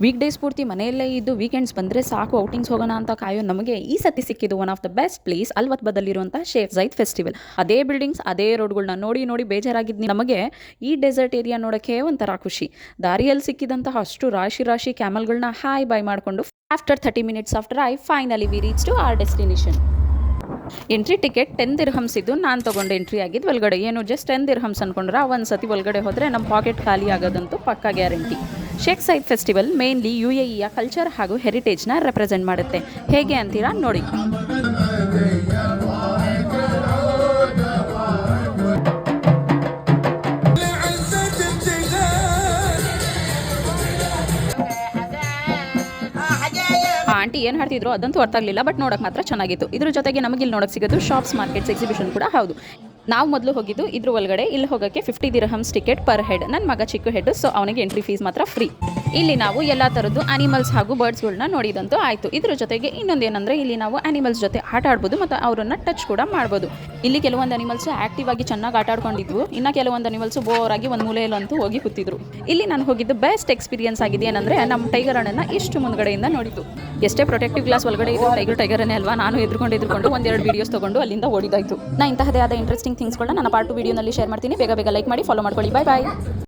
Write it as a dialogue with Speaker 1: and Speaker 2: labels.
Speaker 1: Week days ಪೂರ್ತಿ ಮನೆಯಲ್ಲೇ ಇದ್ದು ವೀಕೆಂಡ್ಸ್ ಬಂದರೆ ಸಾಕು ಔಟಿಂಗ್ಸ್ ಹೋಗೋಣ ಅಂತ ಕಾಯೋ ನಮಗೆ ಈ ಸತಿ ಸಿಕ್ಕಿದ್ದು one of the best place ಅಲ್ವತ್ಬದಲ್ಲಿರುವಂಥ ಶೇಖ್ ಝಾಯ್ದ್ ಫೆಸ್ಟಿವಲ್. ಅದೇ ಬಿಲ್ಡಿಂಗ್ಸ್ ಅದೇ ರೋಡ್ಗಳನ್ನ ನೋಡಿ ನೋಡಿ ಬೇಜಾರಾಗಿದ್ದು ನಮಗೆ ಈ ಡೆಸರ್ಟ್ ಏರಿಯಾ ನೋಡೋಕ್ಕೆ ಒಂಥರ ಖುಷಿ. ದಾರಿಯಲ್ಲಿ ಸಿಕ್ಕಿದಂತಹ ಅಷ್ಟು ರಾಶಿ ರಾಶಿ ಕ್ಯಾಮಲ್ಗಳನ್ನ ಹಾಯ್ ಬಾಯ್ ಮಾಡಿಕೊಂಡು after 30 minutes of drive finally we reach to our destination. Entry ticket 10 dirhams ಇದ್ದು ನಾನು ತೊಗೊಂಡು ಎಂಟ್ರಿ ಆಗಿದ್ದು ಒಳಗಡೆ. ಏನು ಜಸ್ಟ್ 10 dirhams ಅನ್ಕೊಂಡ್ರೆ ಒಂದು ಸತಿ ಒಳಗಡೆ ಹೋದರೆ ನಮ್ಮ ಪಾಕೆಟ್ ಖಾಲಿ ಆಗೋದಂತೂ ಪಕ್ಕಾ guarantee. Sheikh Zayed festival mainly UAEಯ ಕಲ್ಚರ್ ಹಾಗೂ ಹೆರಿಟೇಜ್ನ ರೆಪ್ರೆಸೆಂಟ್ ಮಾಡುತ್ತೆ. ಹೇಗೆ ಅಂತೀರಾ ನೋಡಿ. ಆಂಟಿ ಏನು ಹಾಡ್ತಿದ್ರು ಅದಂತೂ ಅರ್ಥ ಆಗಲಿಲ್ಲ, ಬಟ್ ನೋಡೋಕೆ ಮಾತ್ರ ಚೆನ್ನಾಗಿತ್ತು. ಇದ್ರ ಜೊತೆಗೆ ನಮಗೆ ಇಲ್ಲಿ ನೋಡೋಕೆ ಸಿಗೋದು ಶಾಪ್ಸ್, ಮಾರ್ಕೆಟ್ಸ್, ಎಕ್ಸಿಬಿಷನ್ ಕೂಡ ಹೌದು. ನಾವು ಮೊದಲು ಹೋಗಿದ್ದು ಇದ್ರ ಒಳಗಡೆ. ಇಲ್ಲಿ ಹೋಗೋಕ್ಕೆ 50 dirhams ಟಿಕೆಟ್ ಪರ್ ಹೆಡ್. ನನ್ನ ಮಗ ಚಿಕ್ಕ ಹೆಡ್, ಸೊ ಅವನಿಗೆ ಎಂಟ್ರಿ ಫೀಸ್ ಮಾತ್ರ ಫ್ರೀ. ಇಲ್ಲಿ ನಾವು ಎಲ್ಲ ಥರದ್ದು ಆನಿಮಲ್ಸ್ ಹಾಗೂ ಬರ್ಡ್ಸ್ಗಳನ್ನ ನೋಡಿದಂತೂ ಆಯಿತು. ಇದ್ರ ಜೊತೆಗೆ ಇನ್ನೊಂದು ಏನಂದರೆ ಇಲ್ಲಿ ನಾವು ಆನಿಮಲ್ಸ್ ಜೊತೆ ಆಟ ಆಡ್ಬೋದು ಮತ್ತು ಅವರನ್ನು ಟಚ್ ಕೂಡ ಮಾಡ್ಬೋದು. ಇಲ್ಲಿ ಕೆಲವೊಂದು ಅನಿಮಲ್ಸ್ ಆ್ಯಕ್ಟಿವ್ ಆಗಿ ಚೆನ್ನಾಗಿ ಆಟ ಆಡ್ಕೊಂಡಿದ್ವು, ಇನ್ನು ಕೆಲವೊಂದು ಅನಿಮಲ್ಸ್ ಬೋರ್ ಆಗಿ ಒಂದು ಮೂಲೆಯಲ್ಲಂತೂ ಹೋಗಿ ಕೂತಿದ್ರು. ಇಲ್ಲಿ ನಾನು ಹೋಗಿದ್ದು ಬೆಸ್ಟ್ ಎಕ್ಸ್ಪೀರಿಯನ್ಸ್ ಆಗಿದೆ ಏನಂದರೆ ನಮ್ಮ ಟೈಗರ್ ಹಣ್ಣನ್ನು ಇಷ್ಟು ಮುಂದ್ಗಡೆಯಿಂದ ನೋಡಿದ್ದು. ಎಷ್ಟೇ ಪ್ರೊಟೆಕ್ಟಿವ್ ಗ್ಲಾಸ್ ಒಳಗಡೆ ಇದು ಟೈಗರನ್ನೇ ಅಲ್ವಾ, ನಾನು ಎದ್ಕೊಂಡು ಒಂದೆರಡು ವೀಡಿಯೋಸ್ ತೊಗೊಂಡು ಅಲ್ಲಿಂದ ಓಡಿದಾಯಿತು. ನಾನು ಇಂತಹದೇ ಆದ ಇಂಟ್ರೆಸ್ಟಿಂಗ್ ಥಿಂಗ್ಸ್ಗಳನ್ನ ನನ್ನ ಪಾರ್ಟ್ 2 ವಿಡಿಯೋನಲ್ಲಿ ಶೇರ್ ಮಾಡ್ತೀನಿ. ಬೇಗ ಲೈಕ್ ಮಾಡಿ, ಫಾಲೋ ಮಾಡ್ಕೊಳ್ಳಿ. ಬಾಯ್ ಬಾಯ್.